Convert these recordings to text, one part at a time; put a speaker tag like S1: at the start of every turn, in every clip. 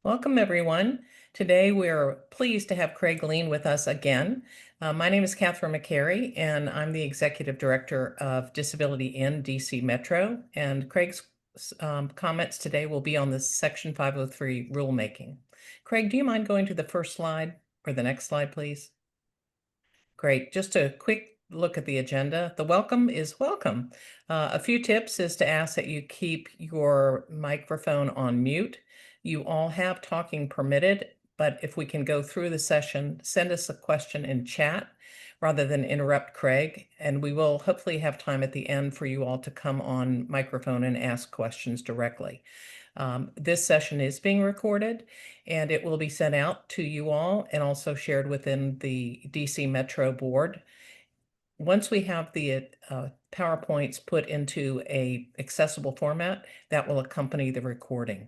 S1: Welcome, everyone. Today, we're pleased to have Craig Lean with us again. My name is Catherine McCary, and I'm the Executive Director of Disability in DC Metro. And Craig's comments today will be on the Section 503 rulemaking. Craig, do you mind going to the first slide or the next slide, please? Great. Just a quick look at the agenda. The welcome is welcome. A few tips is to ask that you keep your microphone on mute. You all have talking permitted, but if we can go through the session, send us a question in chat rather than interrupt Craig. And we will hopefully have time at the end for you all to come on microphone and ask questions directly. This session is being recorded and it will be sent out to you all and also shared within the DC Metro board. Once we have the PowerPoints put into a accessible format, that will accompany the recording.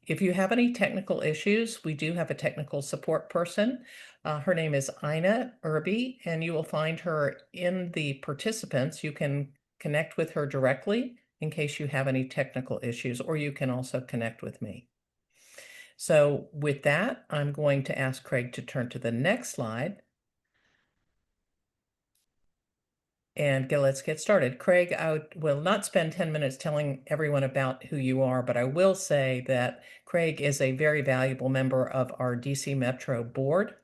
S1: If you have any technical issues, we do have a technical support person. Her name is Ina Irby, and you will find her in the participants. You can connect with her directly in case you have any technical issues, or you can also connect with me. So with that, I'm going to ask Craig to turn to the next slide. And let's get started. Craig, I will not spend 10 minutes telling everyone about who you are, but I will say that Craig is a very valuable member of our DC Metro board,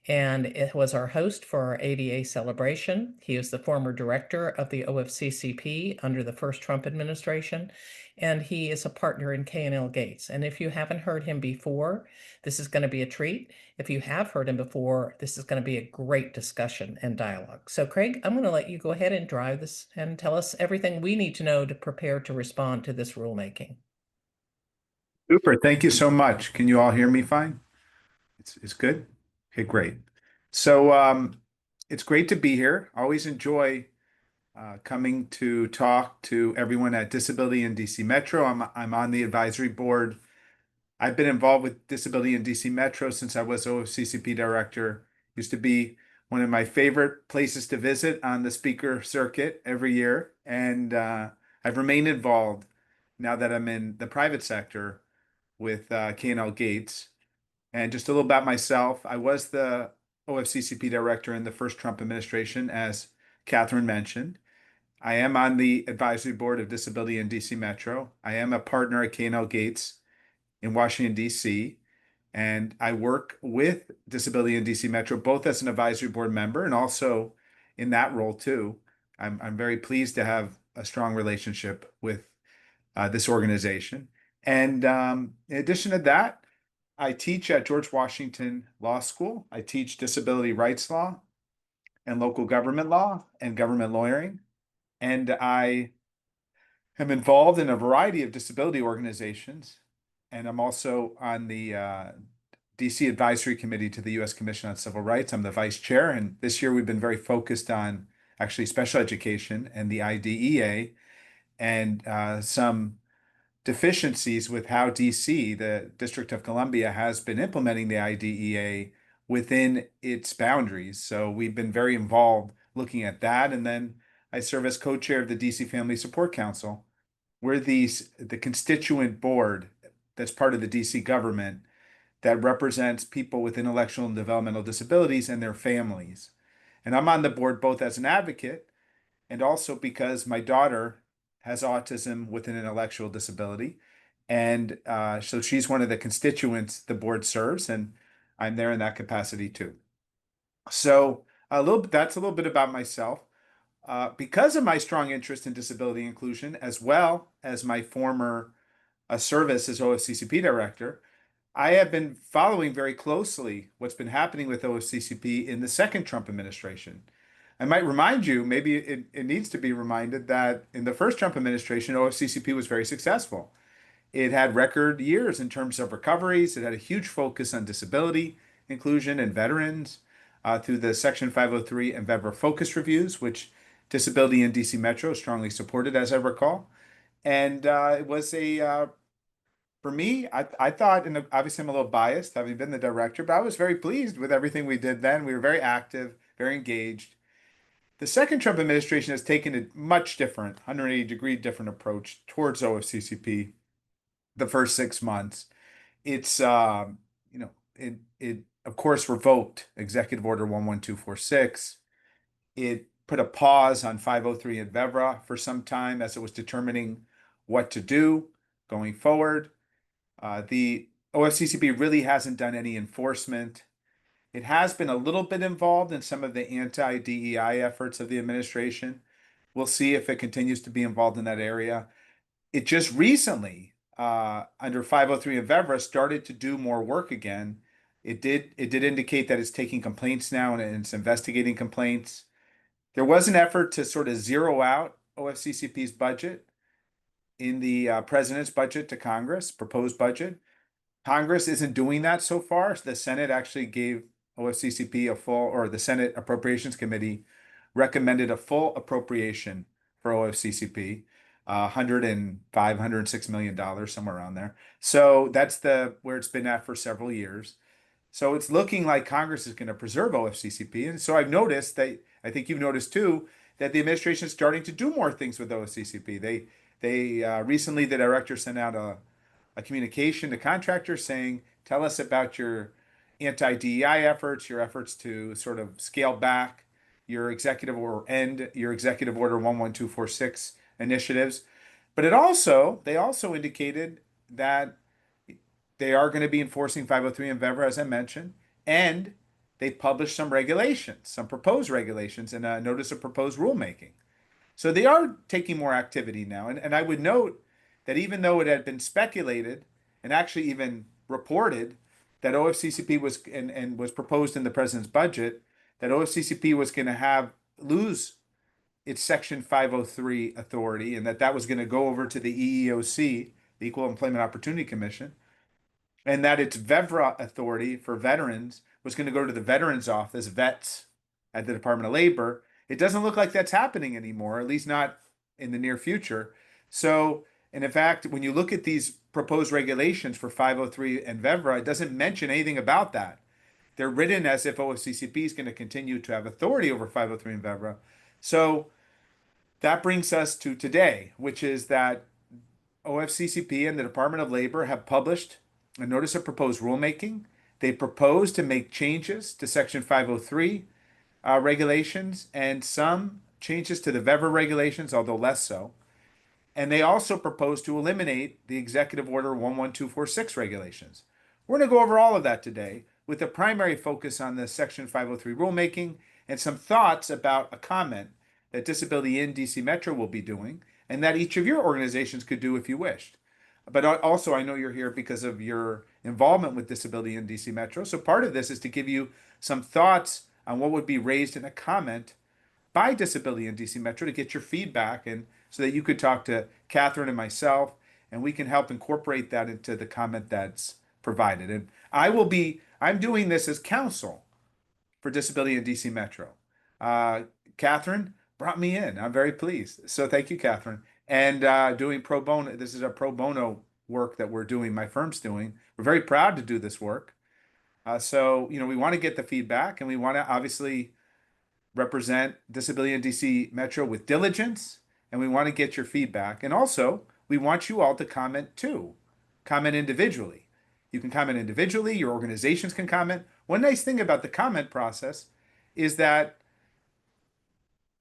S1: and it was our host for our ADA celebration. He is the former director of the OFCCP under the first Trump administration, and he is a partner in K&L Gates. And if you haven't heard him before, this is going to be a treat. If you have heard him before, this is going to be a great discussion and dialogue. So Craig, I'm going to let you go ahead and drive this and tell us everything we need to know to prepare to respond to this rulemaking.
S2: Super. Thank you so much. Can you all hear me fine? It's good? Okay, great. So it's great to be here. Always enjoy coming to talk to everyone at Disability in DC Metro. I'm on the advisory board. I've been involved with Disability in DC Metro since I was OFCCP director. Used to be one of my favorite places to visit on the speaker circuit every year. And I've remained involved now that I'm in the private sector with K&L Gates. And just a little about myself, I was the OFCCP director in the first Trump administration, as Catherine mentioned. I am on the advisory board of Disability in DC Metro. I am a partner at K&L Gates in Washington, DC. And I work with Disability in DC Metro, both as an advisory board member and also in that role too. I'm very pleased to have a strong relationship with this organization. And in addition to that, I teach at George Washington Law School. I teach disability rights law and local government law and government lawyering. And I am involved in a variety of disability organizations. And I'm also on the DC Advisory Committee to the U.S. Commission on Civil Rights. I'm the vice chair. And this year we've been very focused on actually special education and the IDEA and some deficiencies with how DC, the District of Columbia, has been implementing the IDEA within its boundaries. So we've been very involved looking at that. And then I serve as co-chair of the DC Family Support Council. We're the constituent board that's part of the DC government that represents people with intellectual and developmental disabilities and their families. And I'm on the board both as an advocate and also because my daughter has autism with an intellectual disability. And so she's one of the constituents the board serves, and I'm there in that capacity too. So that's a little bit about myself. Because of my strong interest in disability inclusion, as well as my former service as OFCCP director, I have been following very closely what's been happening with OFCCP in the second Trump administration. I might remind you, maybe it needs to be reminded that in the first Trump administration, OFCCP was very successful. It had record years in terms of recoveries. It had a huge focus on disability inclusion and veterans through the Section 503 and VEBRA focus reviews, which Disability in DC Metro strongly supported, as I recall. And it was for me, I thought, and obviously I'm a little biased having been the director, but I was very pleased with everything we did then. We were very active, very engaged. The second Trump administration has taken a much different, 180-degree different approach towards OFCCP the first 6 months. it's it of course revoked Executive Order 11246. It put a pause on 503 and VEVRA for some time as it was determining what to do going forward. The OFCCP really hasn't done any enforcement. It has been a little bit involved in some of the anti-DEI efforts of the administration. We'll see if it continues to be involved in that area. It just recently, under 503 and VEVRA, started to do more work again. It did indicate that it's taking complaints now and it's investigating complaints. There was an effort to sort of zero out OFCCP's budget in the president's budget to Congress, proposed budget. Congress isn't doing that so far. The Senate actually gave OFCCP a full, or the Senate Appropriations Committee recommended a full appropriation for OFCCP, 105, $106 million, somewhere around there. So that's where it's been at for several years. So it's looking like Congress is going to preserve OFCCP. And so I've noticed that, I think you've noticed too, that the administration is starting to do more things with OFCCP. They recently, the director sent out a communication to contractors saying, tell us about your anti-DEI efforts, your efforts to sort of scale back your executive or end your Executive Order 11246 initiatives. But they also indicated that they are going to be enforcing 503 and VEVRA, as I mentioned, and they published some regulations, some proposed regulations, and a notice of proposed rulemaking. So they are taking more activity now. And I would note that even though it had been speculated and actually even reported that OFCCP was and was proposed in the president's budget, that OFCCP was going to lose its Section 503 authority and that was going to go over to the EEOC, the Equal Employment Opportunity Commission, and that its VEVRA authority for veterans was going to go to the Veterans Office, VETS, at the Department of Labor. It doesn't look like that's happening anymore, at least not in the near future. So, and in fact, when you look at these proposed regulations for 503 and VEVRA, it doesn't mention anything about that. They're written as if OFCCP is going to continue to have authority over 503 and VEVRA. So that brings us to today, which is that OFCCP and the Department of Labor have published a notice of proposed rulemaking. They propose to make changes to Section 503 regulations and some changes to the VEVRA regulations, although less so. And they also propose to eliminate the Executive Order 11246 regulations. We're going to go over all of that today with a primary focus on the Section 503 rulemaking and some thoughts about a comment that Disability in DC Metro will be doing and that each of your organizations could do if you wished. But also, I know you're here because of your involvement with Disability in DC Metro. So part of this is to give you some thoughts on what would be raised in a comment by Disability in DC Metro to get your feedback and so that you could talk to Catherine and myself and we can help incorporate that into the comment that's provided. And I'm doing this as counsel for Disability in DC Metro. Catherine brought me in. I'm very pleased. So thank you, Catherine. And doing pro bono. This is a pro bono work that we're doing, my firm's doing. We're very proud to do this work. So, we want to get the feedback and we want to obviously represent Disability in DC Metro with diligence, and we want to get your feedback. And also, we want you all to comment too. Comment individually. You can comment individually, your organizations can comment. One nice thing about the comment process is that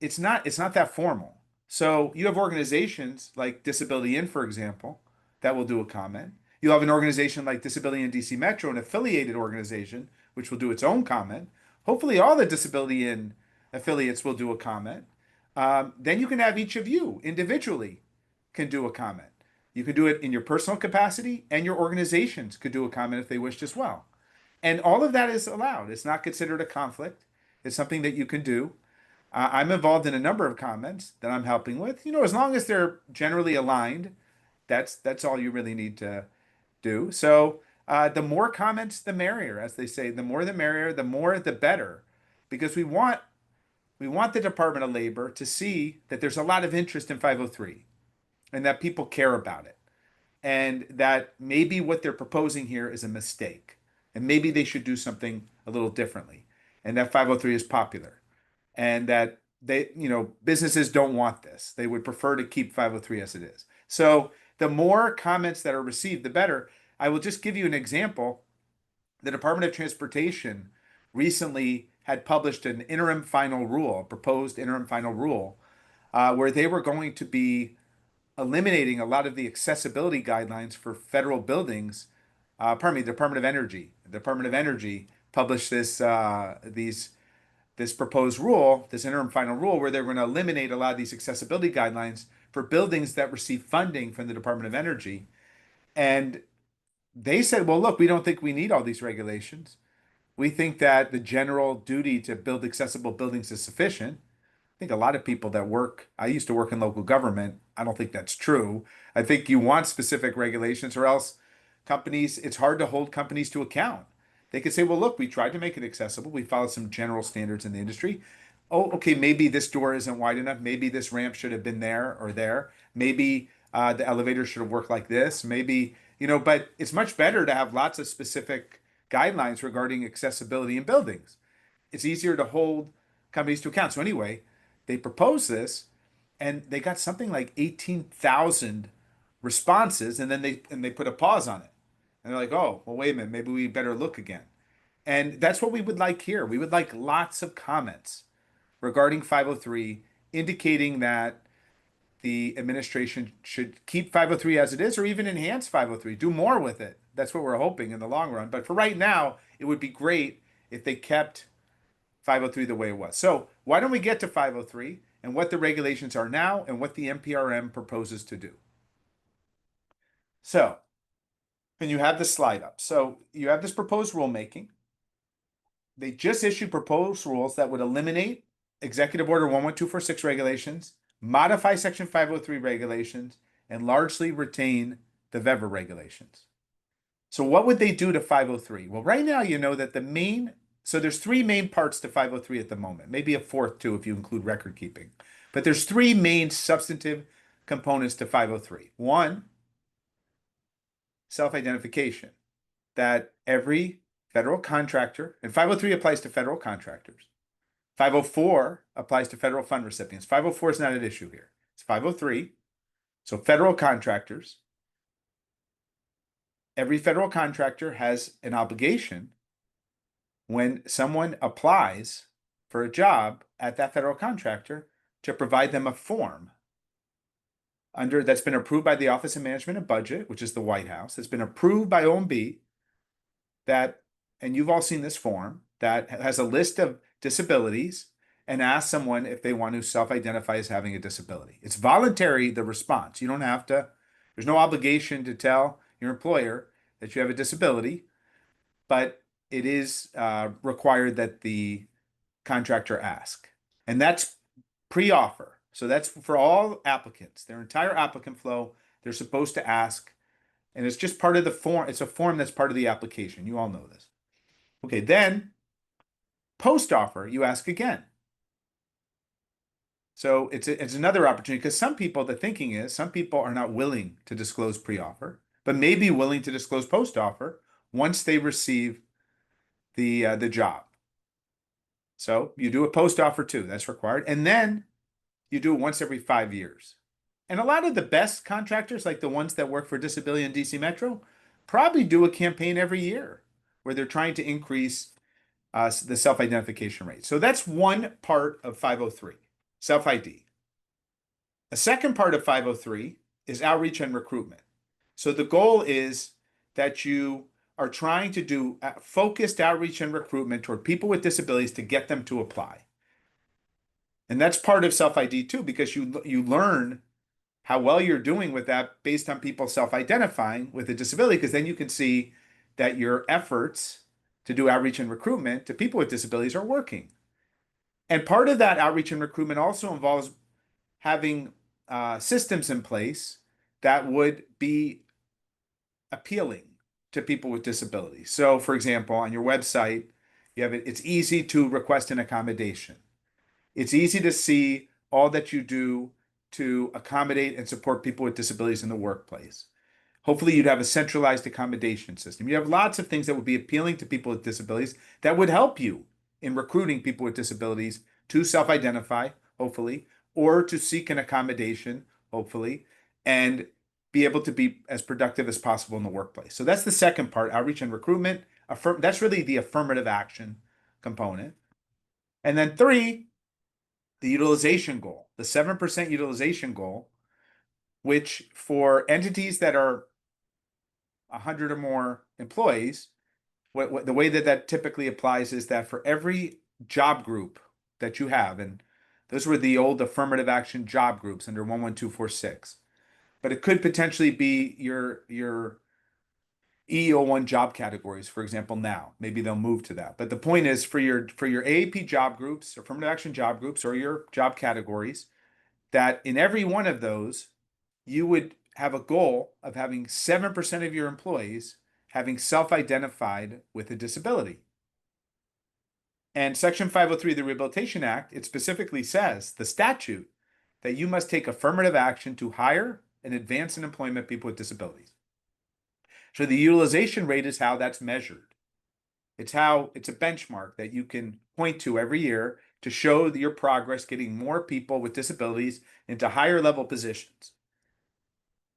S2: it's not that formal. So you have organizations like Disability In, for example, that will do a comment. You'll have an organization like Disability in DC Metro, an affiliated organization, which will do its own comment. Hopefully all the Disability In affiliates will do a comment. Then you can have each of you individually can do a comment. You can do it in your personal capacity, and your organizations could do a comment if they wished as well. And all of that is allowed. It's not considered a conflict. It's something that you can do. I'm involved in a number of comments that I'm helping with. As long as they're generally aligned, that's all you really need to do. So the more comments, the merrier, as they say. The more the merrier, the more the better, because we want the Department of Labor to see that there's a lot of interest in 503 and that people care about it, and that maybe what they're proposing here is a mistake, and maybe they should do something a little differently, and that 503 is popular, and that businesses don't want this. They would prefer to keep 503 as it is. So the more comments that are received, the better. I will just give you an example. The Department of Transportation recently had published an interim final rule, a proposed interim final rule, where they were going to be eliminating a lot of the accessibility guidelines for federal buildings. Pardon me, the Department of Energy. The Department of Energy published this proposed rule, this interim final rule, where they're going to eliminate a lot of these accessibility guidelines for buildings that receive funding from the Department of Energy. And they said, well, look, we don't think we need all these regulations. We think that the general duty to build accessible buildings is sufficient. I think a lot of people that work, I used to work in local government. I don't think that's true. I think you want specific regulations, or else companies, it's hard to hold companies to account. They could say, well, look, we tried to make it accessible. We followed some general standards in the industry. Oh, okay, maybe this door isn't wide enough. Maybe this ramp should have been there or there. Maybe the elevator should have worked like this. Maybe, but it's much better to have lots of specific guidelines regarding accessibility in buildings. It's easier to hold companies to account. So anyway, they proposed this and they got something like 18,000 responses, and then they put a pause on it. And they're like, "Oh, well, wait a minute, maybe we better look again." And that's what we would like here. We would like lots of comments regarding 503, indicating that the administration should keep 503 as it is, or even enhance 503, do more with it. That's what we're hoping in the long run. But for right now, it would be great if they kept 503 the way it was. So why don't we get to 503 and what the regulations are now and what the NPRM proposes to do? So, and you have the slide up. So you have this proposed rulemaking. They just issued proposed rules that would eliminate Executive Order 11246 regulations, modify Section 503 regulations, and largely retain the VEVER regulations. So what would they do to 503? Well, right now, you know that so there's three main parts to 503 at the moment, maybe a fourth too if you include record keeping. But there's three main substantive components to 503. One, self-identification, that every federal contractor, and 503 applies to federal contractors. 504 applies to federal fund recipients. 504 is not an issue here. It's 503. So federal contractors, every federal contractor has an obligation when someone applies for a job at that federal contractor to provide them a form that's been approved by the Office of Management and Budget, which is the White House. It's been approved by OMB and you've all seen this form that has a list of disabilities and asks someone if they want to self-identify as having a disability. It's voluntary, the response. You don't have to, there's no obligation to tell your employer that you have a disability, but it is required that the contractor ask. And that's pre-offer. So that's for all applicants, their entire applicant flow, they're supposed to ask. And it's just part of the form. It's a form that's part of the application. You all know this. Okay, then post-offer, you ask again. So it's another opportunity, because some people, the thinking is some people are not willing to disclose pre-offer, but may be willing to disclose post-offer once they receive the job. So you do a post-offer too, that's required. And then you do it once every 5 years. And a lot of the best contractors, like the ones that work for Disability in DC Metro, probably do a campaign every year where they're trying to increase the self-identification rate. So that's one part of 503, self-ID. A second part of 503 is outreach and recruitment. So the goal is that you are trying to do focused outreach and recruitment toward people with disabilities to get them to apply. And that's part of self-ID too, because you learn how well you're doing with that based on people self-identifying with a disability, because then you can see that your efforts to do outreach and recruitment to people with disabilities are working. And part of that outreach and recruitment also involves having systems in place that would be appealing to people with disabilities. So, for example, on your website, you have it's easy to request an accommodation. It's easy to see all that you do to accommodate and support people with disabilities in the workplace. Hopefully, you'd have a centralized accommodation system. You have lots of things that would be appealing to people with disabilities that would help you in recruiting people with disabilities to self-identify, hopefully, or to seek an accommodation, hopefully, and be able to be as productive as possible in the workplace. So that's the second part, outreach and recruitment. That's really the affirmative action component. And then three, the utilization goal, the 7% utilization goal, which for entities that are 100 or more employees, the way that that typically applies is that for every job group that you have, and those were the old affirmative action job groups under 11246, but it could potentially be your EEO1 job categories, for example. Now maybe they'll move to that, but the point is for your AAP job groups, affirmative action job groups, or your job categories, that in every one of those you would have a goal of having 7% of your employees having self-identified with a disability. And Section 503 of the Rehabilitation Act, it specifically says, the statute, that you must take affirmative action to hire and advance in employment people with disabilities. So the utilization rate is how that's measured. It's a benchmark that you can point to every year to show your progress getting more people with disabilities into higher level positions.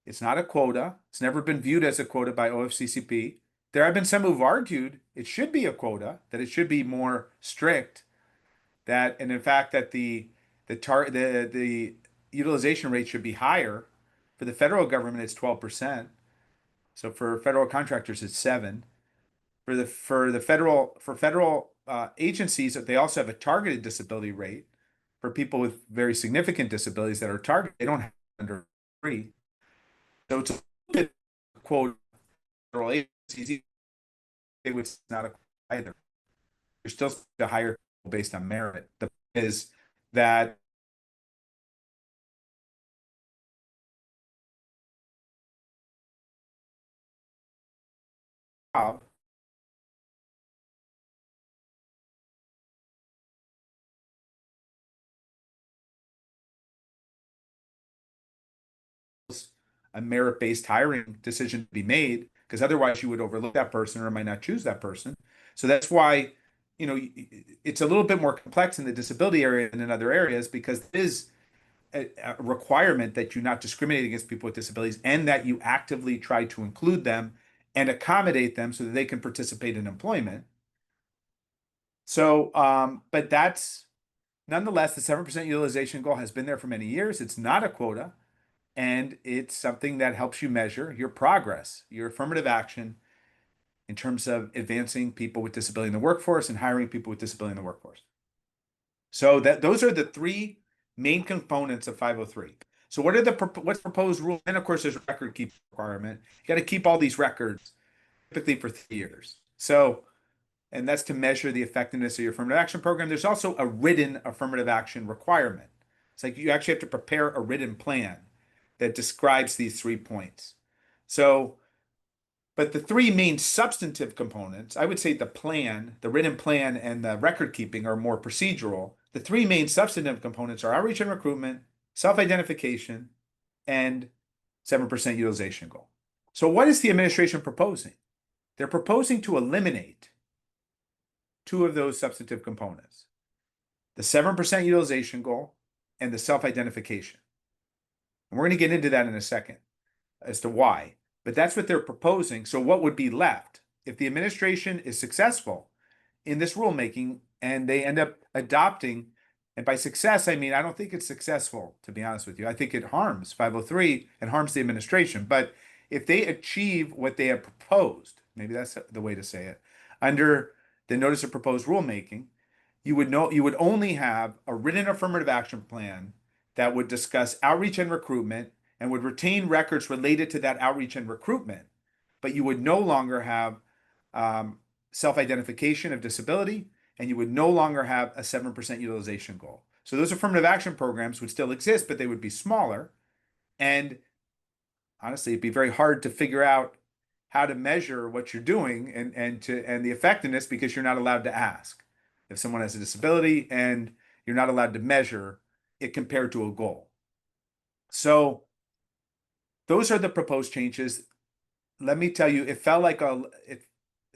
S2: It's not a quota. It's never been viewed as a quota by OFCCP. There have been some who've argued it should be a quota, that it should be more strict, and in fact that the utilization rate should be higher. For the federal government, it's 12%. So for federal contractors, it's 7%. For federal agencies, they also have a targeted disability rate for people with very significant disabilities that are targeted. They don't have under 3. So it's a bit quote federal agencies. It's not a either. You're still to hire based on merit. The point is that a merit-based hiring decision to be made, because otherwise you would overlook that person or might not choose that person. So that's why, it's a little bit more complex in the disability area than in other areas, because it is a requirement that you not discriminate against people with disabilities and that you actively try to include them and accommodate them so that they can participate in employment. So, but that's nonetheless, the 7% utilization goal has been there for many years. It's not a quota. And it's something that helps you measure your progress, your affirmative action in terms of advancing people with disability in the workforce and hiring people with disability in the workforce. So those are the three main components of 503. So what's proposed rule? And of course, there's a record keeping requirement. You got to keep all these records typically for 3 years. So, and that's to measure the effectiveness of your affirmative action program. There's also a written affirmative action requirement. It's like you actually have to prepare a written plan that describes these 3 points. So, but the 3 main substantive components, I would say the plan, the written plan, and the record keeping are more procedural. The 3 main substantive components are outreach and recruitment, self-identification, and 7% utilization goal. So what is the administration proposing? They're proposing to eliminate 2 of those substantive components, the 7% utilization goal and the self-identification. And we're going to get into that in a second as to why, but that's what they're proposing. So what would be left if the administration is successful in this rulemaking and they end up adopting, and by success, I mean, I don't think it's successful, to be honest with you. I think it harms 503 and harms the administration. But if they achieve what they have proposed, maybe that's the way to say it, under the notice of proposed rulemaking, you would only have a written affirmative action plan that would discuss outreach and recruitment and would retain records related to that outreach and recruitment, but you would no longer have self-identification of disability, and you would no longer have a 7% utilization goal. So those affirmative action programs would still exist, but they would be smaller. And honestly, it'd be very hard to figure out how to measure what you're doing and the effectiveness, because you're not allowed to ask if someone has a disability, and you're not allowed to measure it compared to a goal. So those are the proposed changes. Let me tell you, it felt like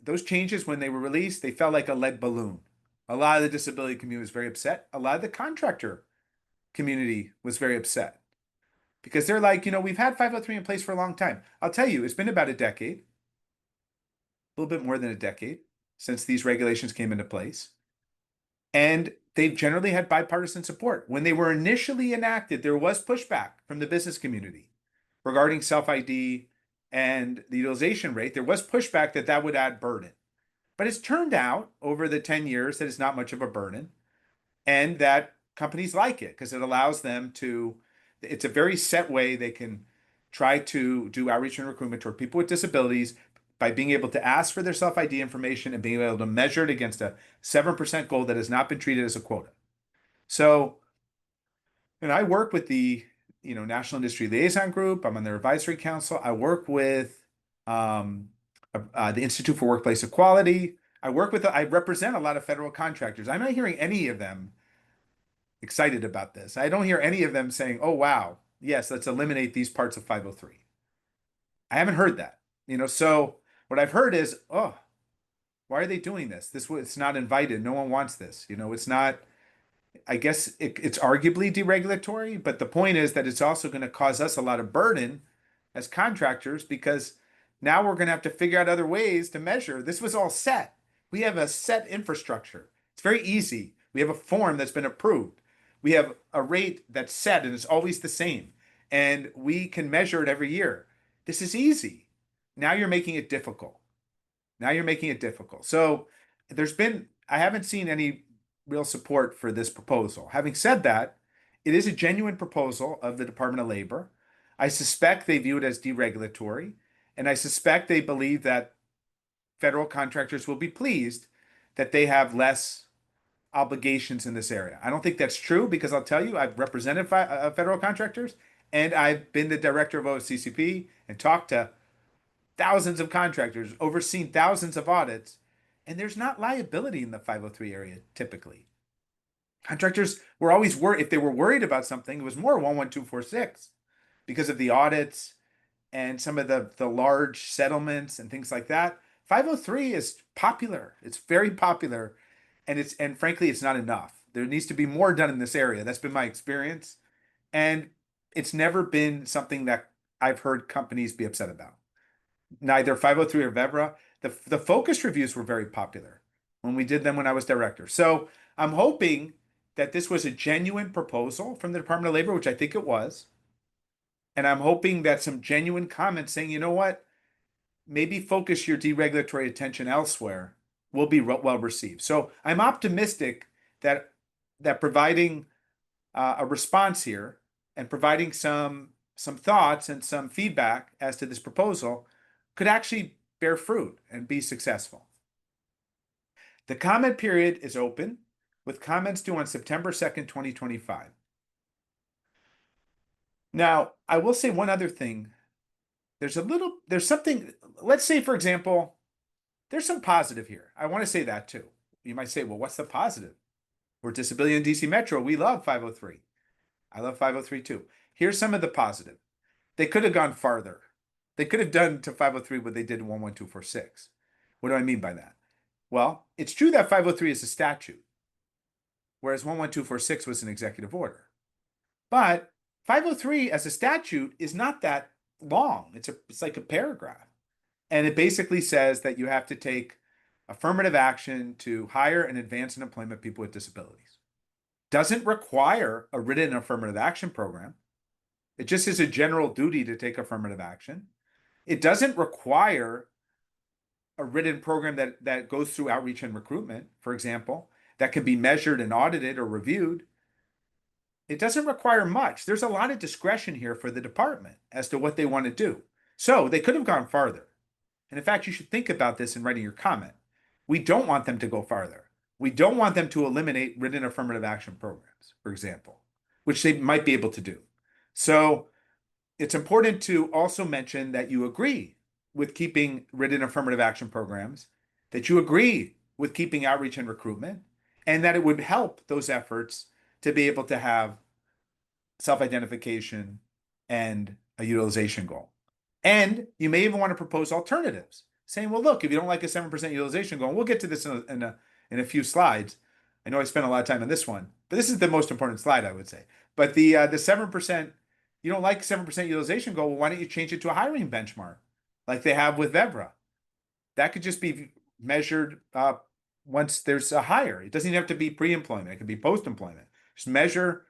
S2: those changes, when they were released, they felt like a lead balloon. A lot of the disability community was very upset. A lot of the contractor community was very upset. because they're like, we've had 503 in place for a long time. I'll tell you, it's been about a decade, a little bit more than a decade since these regulations came into place. And they've generally had bipartisan support. When they were initially enacted, there was pushback from the business community regarding self-ID and the utilization rate. There was pushback that that would add burden. But it's turned out over the 10 years that it's not much of a burden and that companies like it because it allows them to, it's a very set way they can try to do outreach and recruitment toward people with disabilities by being able to ask for their self-ID information and being able to measure it against a 7% goal that has not been treated as a quota. So, and I work with the, National Industry Liaison Group. I'm on their advisory council. I work with the Institute for Workplace Equality. I represent a lot of federal contractors. I'm not hearing any of them excited about this. I don't hear any of them saying, oh, wow, yes, let's eliminate these parts of 503. I haven't heard that, so what I've heard is, oh, why are they doing this? It's not invited. No one wants this. It's not, I guess it's arguably deregulatory, but the point is that it's also going to cause us a lot of burden as contractors because now we're going to have to figure out other ways to measure. This was all set. We have a set infrastructure. It's very easy. We have a form that's been approved. We have a rate that's set and it's always the same. And we can measure it every year. This is easy. Now you're making it difficult. So I haven't seen any real support for this proposal. Having said that, it is a genuine proposal of the Department of Labor. I suspect they view it as deregulatory, and I suspect they believe that federal contractors will be pleased that they have less obligations in this area. I don't think that's true because I'll tell you, I've represented federal contractors, and I've been the director of OCCP and talked to thousands of contractors, overseen thousands of audits, and there's not liability in the 503 area typically. Contractors were always worried. If they were worried about something, it was more 11246 because of the audits and some of the large settlements and things like that. 503 is popular. It's very popular. And frankly, it's not enough. There needs to be more done in this area. That's been my experience. And it's never been something that I've heard companies be upset about. Neither 503 or VEVRA. The focus reviews were very popular when we did them when I was director. So I'm hoping that this was a genuine proposal from the Department of Labor, which I think it was. And I'm hoping that some genuine comments saying, you know what, maybe focus your deregulatory attention elsewhere will be well received. So I'm optimistic that providing a response here and providing some thoughts and some feedback as to this proposal could actually bear fruit and be successful. The comment period is open with comments due on September 2nd, 2025. Now, I will say one other thing. There's something, let's say, for example, there's some positive here. I want to say that too. You might say, well, what's the positive? We're Disability in DC Metro. We love 503. I love 503 too. Here's some of the positive. They could have gone farther. They could have done to 503 what they did in 11246. What do I mean by that? Well, it's true that 503 is a statute, whereas 11246 was an executive order. But 503 as a statute is not that long. It's like a paragraph. And it basically says that you have to take affirmative action to hire and advance in employment people with disabilities. Doesn't require a written affirmative action program. It just is a general duty to take affirmative action. It doesn't require a written program that goes through outreach and recruitment, for example, that can be measured and audited or reviewed. It doesn't require much. There's a lot of discretion here for the department as to what they want to do. So they could have gone farther. And in fact, you should think about this in writing your comment. We don't want them to go farther. We don't want them to eliminate written affirmative action programs, for example, which they might be able to do. So it's important to also mention that you agree with keeping written affirmative action programs, that you agree with keeping outreach and recruitment, and that it would help those efforts to be able to have self-identification and a utilization goal. And you may even want to propose alternatives, saying, well, look, if you don't like a 7% utilization goal, and we'll get to this in a few slides. I know I spent a lot of time on this one, but this is the most important slide, I would say. But the 7% you don't like 7% utilization goal, well, why don't you change it to a hiring benchmark like they have with Vevra? That could just be measured once there's a hire. It doesn't even have to be pre-employment. It could be post-employment. Just measure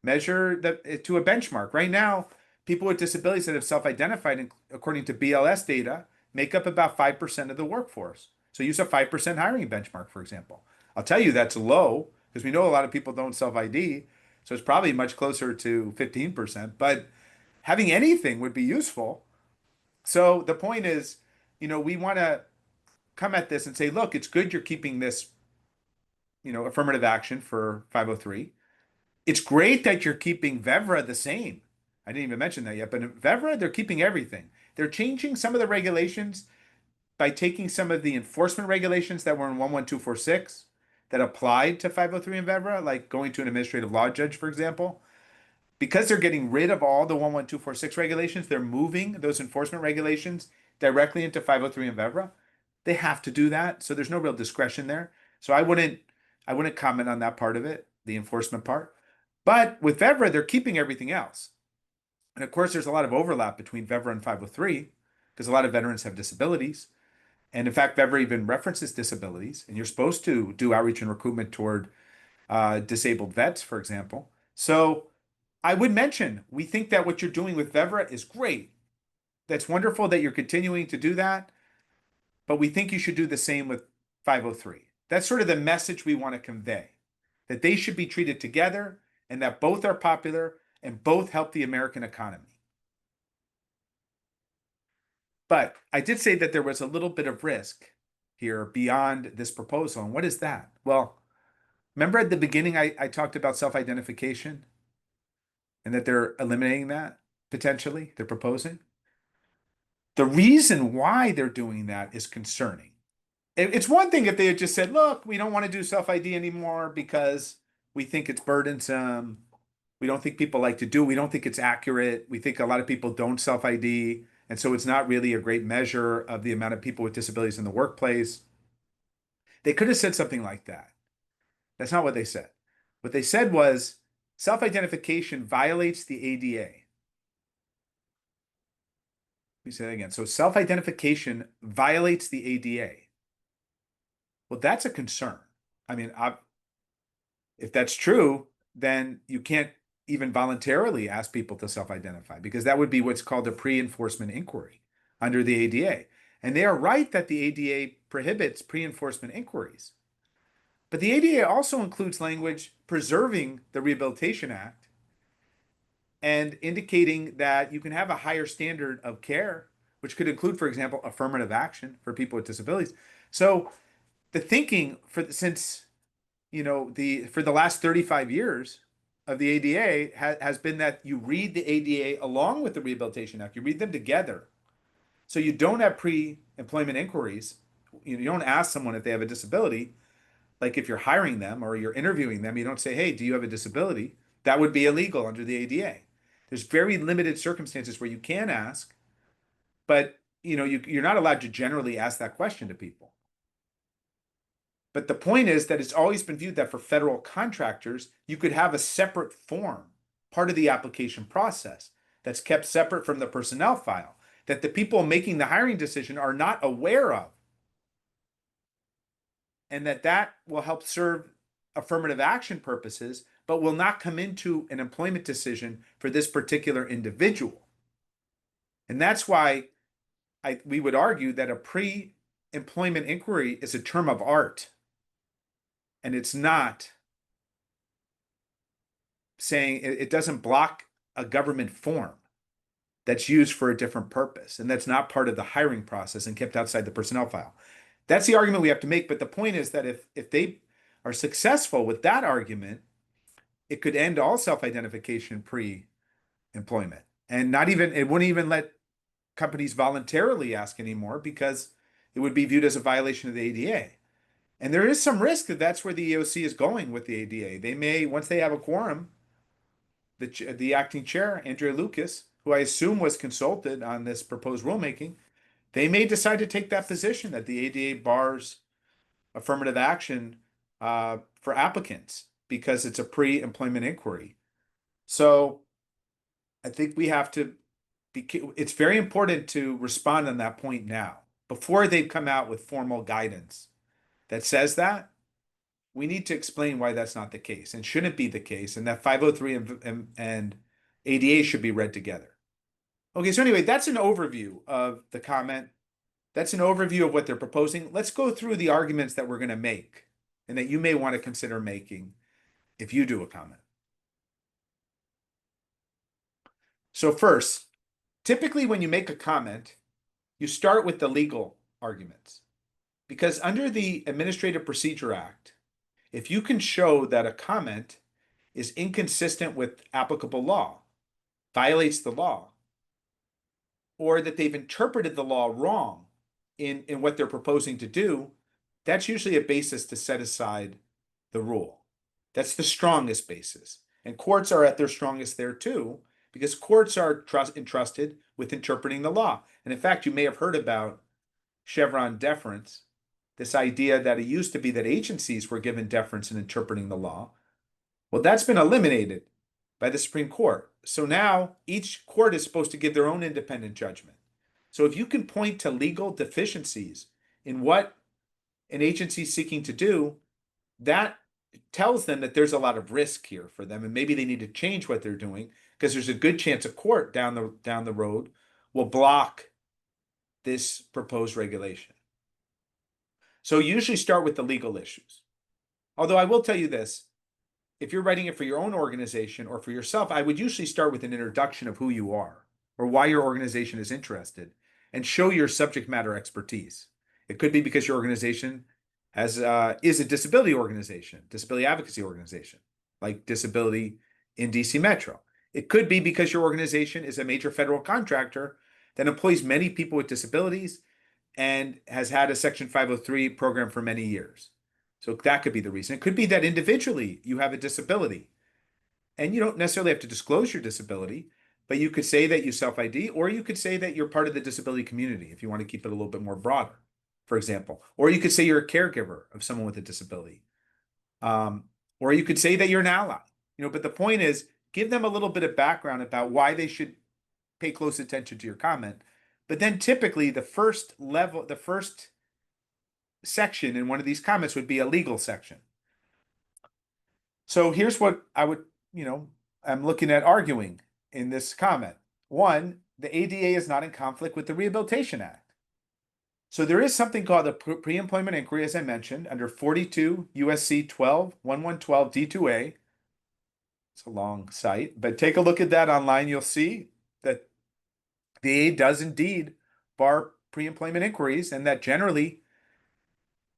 S2: that to a benchmark. Right now, people with disabilities that have self-identified, according to BLS data, make up about 5% of the workforce. So use a 5% hiring benchmark, for example. I'll tell you that's low because we know a lot of people don't self-ID. So it's probably much closer to 15%. But having anything would be useful. So the point is, we want to come at this and say, look, it's good you're keeping this, affirmative action for 503. It's great that you're keeping Vevra the same. I didn't even mention that yet, but in Vevra, they're keeping everything. They're changing some of the regulations by taking some of the enforcement regulations that were in 11246 that applied to 503 and Vevra, like going to an administrative law judge, for example. Because they're getting rid of all the 11246 regulations, they're moving those enforcement regulations directly into 503 and Vevra. They have to do that, so there's no real discretion there. So I wouldn't comment on that part of it, the enforcement part. But with Vevra, they're keeping everything else. And of course, there's a lot of overlap between Vevra and 503 because a lot of veterans have disabilities. And in fact, Vevra even references disabilities, and you're supposed to do outreach and recruitment toward disabled vets, for example. So I would mention, we think that what you're doing with Vevra is great. That's wonderful that you're continuing to do that, but we think you should do the same with 503. That's sort of the message we want to convey, that they should be treated together and that both are popular and both help the American economy. But I did say that there was a little bit of risk here beyond this proposal. And what is that? Well, remember at the beginning, I talked about self-identification and that they're eliminating that potentially, they're proposing. The reason why they're doing that is concerning. It's one thing if they had just said, look, we don't want to do self-ID anymore because we think it's burdensome. We don't think people like to do. We don't think it's accurate. We think a lot of people don't self-ID. And so it's not really a great measure of the amount of people with disabilities in the workplace. They could have said something like that. That's not what they said. What they said was self-identification violates the ADA. Let me say that again. So self-identification violates the ADA. Well, that's a concern. I mean, if that's true, then you can't even voluntarily ask people to self-identify because that would be what's called a pre-enforcement inquiry under the ADA. And they are right that the ADA prohibits pre-enforcement inquiries. But the ADA also includes language preserving the Rehabilitation Act and indicating that you can have a higher standard of care, which could include, for example, affirmative action for people with disabilities. So the thinking for the last 35 years of the ADA has been that you read the ADA along with the Rehabilitation Act. You read them together. So you don't have pre-employment inquiries. You don't ask someone if they have a disability. Like if you're hiring them or you're interviewing them, you don't say, hey, do you have a disability? That would be illegal under the ADA. There's very limited circumstances where you can ask, but you're not allowed to generally ask that question to people. But the point is that it's always been viewed that for federal contractors, you could have a separate form, part of the application process that's kept separate from the personnel file, that the people making the hiring decision are not aware of. And that will help serve affirmative action purposes, but will not come into an employment decision for this particular individual. And that's why we would argue that a pre-employment inquiry is a term of art. And it's not saying it doesn't block a government form that's used for a different purpose. And that's not part of the hiring process and kept outside the personnel file. That's the argument we have to make. But the point is that if they are successful with that argument, it could end all self-identification pre-employment. And it wouldn't even let companies voluntarily ask anymore because it would be viewed as a violation of the ADA. And there is some risk that that's where the EOC is going with the ADA. They may, once they have a quorum, the acting chair, Andrea Lucas, who I assume was consulted on this proposed rulemaking, they may decide to take that position that the ADA bars affirmative action for applicants because it's a pre-employment inquiry. So I think we have to it's very important to respond on that point now. Before they've come out with formal guidance that says that, we need to explain why that's not the case and shouldn't be the case, and that 503 and ADA should be read together. Okay, so anyway, that's an overview of the comment. That's an overview of what they're proposing. Let's go through the arguments that we're going to make and that you may want to consider making if you do a comment. So first, typically when you make a comment, you start with the legal arguments. Because under the Administrative Procedure Act, if you can show that a comment is inconsistent with applicable law, violates the law, or that they've interpreted the law wrong in what they're proposing to do, that's usually a basis to set aside the rule. That's the strongest basis. And courts are at their strongest there too, because courts are entrusted with interpreting the law. And in fact, you may have heard about Chevron deference, this idea that it used to be that agencies were given deference in interpreting the law. Well, that's been eliminated by the Supreme Court. So now each court is supposed to give their own independent judgment. So if you can point to legal deficiencies in what an agency is seeking to do, that tells them that there's a lot of risk here for them, and maybe they need to change what they're doing, because there's a good chance a court down the road will block this proposed regulation. So usually start with the legal issues. Although I will tell you this, if you're writing it for your own organization or for yourself, I would usually start with an introduction of who you are or why your organization is interested and show your subject matter expertise. It could be because your organization is a disability organization, disability advocacy organization, like Disability in DC Metro. It could be because your organization is a major federal contractor that employs many people with disabilities and has had a Section 503 program for many years. So that could be the reason. It could be that individually you have a disability and you don't necessarily have to disclose your disability, but you could say that you self-ID, or you could say that you're part of the disability community if you want to keep it a little bit more broader, for example. Or you could say you're a caregiver of someone with a disability. Or you could say that you're an ally. But the point is, give them a little bit of background about why they should pay close attention to your comment. But then typically the first section in one of these comments would be a legal section. So here's what I would, I'm looking at arguing in this comment. One, the ADA is not in conflict with the Rehabilitation Act. So there is something called a pre-employment inquiry, as I mentioned, under 42 USC 1112 D2A. It's a long site, but take a look at that online. You'll see that the ADA does indeed bar pre-employment inquiries, and that generally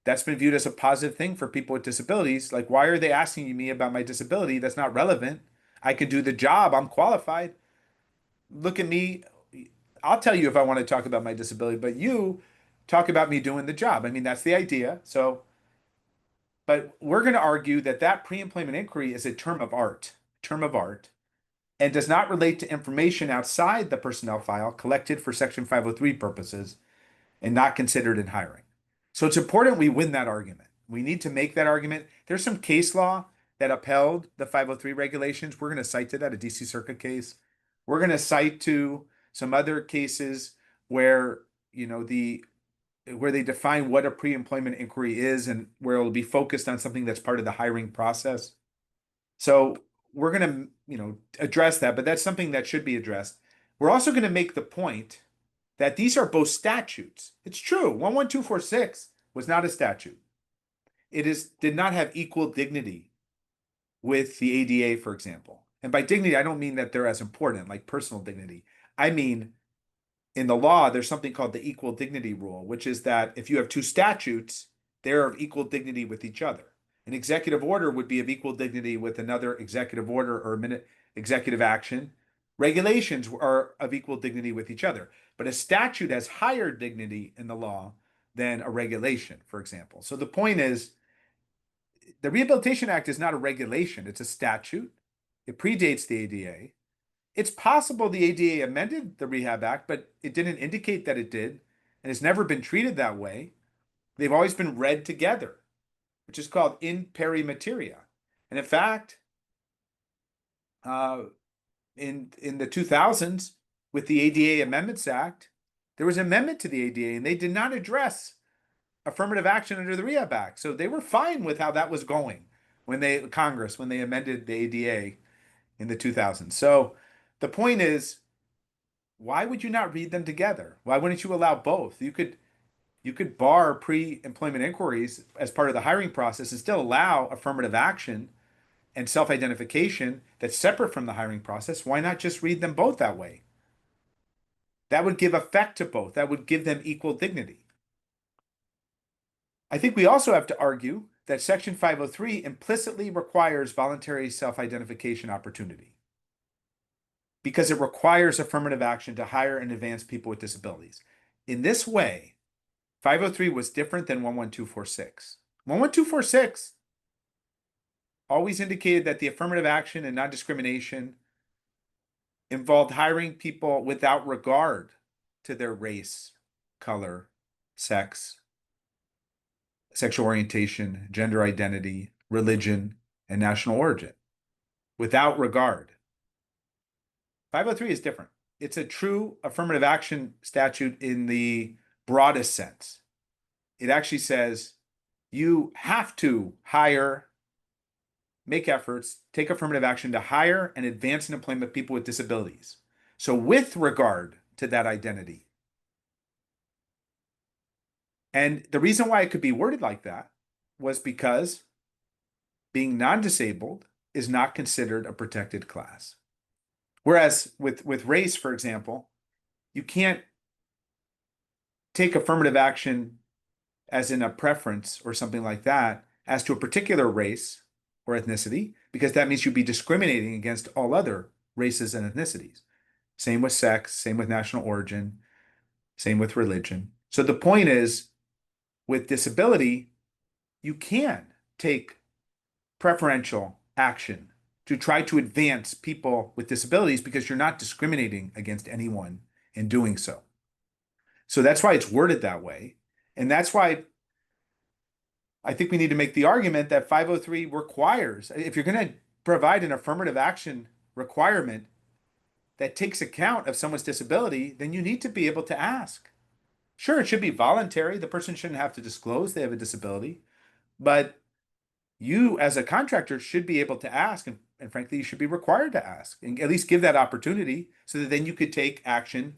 S2: that's been viewed as a positive thing for people with disabilities. Like, why are they asking me about my disability? That's not relevant. I can do the job. I'm qualified. Look at me. I'll tell you if I want to talk about my disability, but you talk about me doing the job. I mean, that's the idea. So, but we're going to argue that that pre-employment inquiry is a term of art, and does not relate to information outside the personnel file collected for Section 503 purposes and not considered in hiring. So it's important we win that argument. We need to make that argument. There's some case law that upheld the 503 regulations. We're going to cite to that, a DC Circuit case. We're going to cite to some other cases where, where they define what a pre-employment inquiry is and where it'll be focused on something that's part of the hiring process. So we're going to, address that, but that's something that should be addressed. We're also going to make the point that these are both statutes. It's true. 11246 was not a statute. It did not have equal dignity with the ADA, for example. And by dignity, I don't mean that they're as important, like personal dignity. I mean, in the law, there's something called the equal dignity rule, which is that if you have two statutes, they're of equal dignity with each other. An executive order would be of equal dignity with another executive order or executive action. Regulations are of equal dignity with each other. But a statute has higher dignity in the law than a regulation, for example. So the point is, the Rehabilitation Act is not a regulation, it's a statute. It predates the ADA. It's possible the ADA amended the Rehab Act, but it didn't indicate that it did, and it's never been treated that way. They've always been read together, which is called in peri materia. And in fact, in the 2000s with the ADA Amendments Act, there was an amendment to the ADA, and they did not address affirmative action under the Rehab Act. So they were fine with how that was going when they amended the ADA in the 2000s. So the point is, why would you not read them together? Why wouldn't you allow both? You could bar pre-employment inquiries as part of the hiring process and still allow affirmative action and self-identification that's separate from the hiring process. Why not just read them both that way? That would give effect to both. That would give them equal dignity. I think we also have to argue that Section 503 implicitly requires voluntary self-identification opportunity because it requires affirmative action to hire and advance people with disabilities. In this way, 503 was different than 11246. 11246 always indicated that the affirmative action and non-discrimination involved hiring people without regard to their race, color, sex, sexual orientation, gender identity, religion, and national origin, without regard. 503 is different. It's a true affirmative action statute in the broadest sense. It actually says you have to hire, make efforts, take affirmative action to hire and advance in employment people with disabilities. So with regard to that identity. And the reason why it could be worded like that was because being non-disabled is not considered a protected class. Whereas with race, for example, you can't take affirmative action as in a preference or something like that as to a particular race or ethnicity, because that means you'd be discriminating against all other races and ethnicities. Same with sex, same with national origin, same with religion. So the point is, with disability, you can take preferential action to try to advance people with disabilities because you're not discriminating against anyone in doing so. So that's why it's worded that way. And that's why I think we need to make the argument that 503 requires, if you're going to provide an affirmative action requirement that takes account of someone's disability, then you need to be able to ask. Sure, it should be voluntary. The person shouldn't have to disclose they have a disability, but you as a contractor should be able to ask, and frankly, you should be required to ask and at least give that opportunity so that then you could take action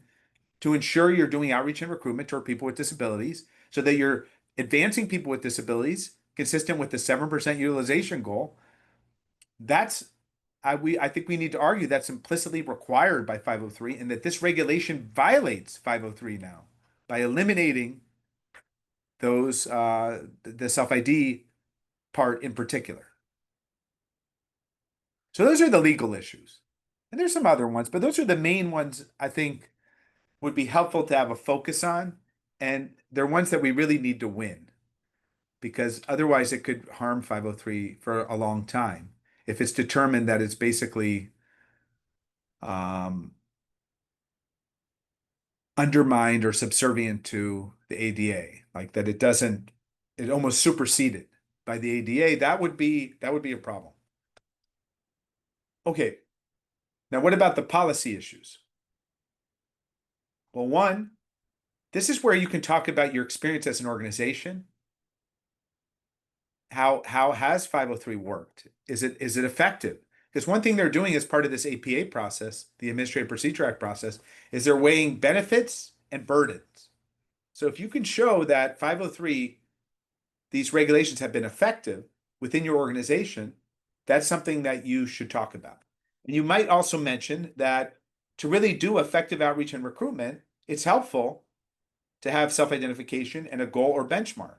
S2: to ensure you're doing outreach and recruitment toward people with disabilities so that you're advancing people with disabilities consistent with the 7% utilization goal. I think we need to argue that's implicitly required by 503 and that this regulation violates 503 now by eliminating those the self-ID part in particular. So those are the legal issues. And there's some other ones, but those are the main ones I think would be helpful to have a focus on. And they're ones that we really need to win because otherwise it could harm 503 for a long time if it's determined that it's basically undermined or subservient to the ADA, like that it almost superseded by the ADA. That would be a problem. Okay, now what about the policy issues? Well, one, this is where you can talk about your experience as an organization. How has 503 worked? Is it effective? Because one thing they're doing as part of this APA process, the Administrative Procedure Act process, is they're weighing benefits and burdens. So if you can show that 503, these regulations have been effective within your organization, that's something that you should talk about. And you might also mention that to really do effective outreach and recruitment, it's helpful to have self-identification and a goal or benchmark.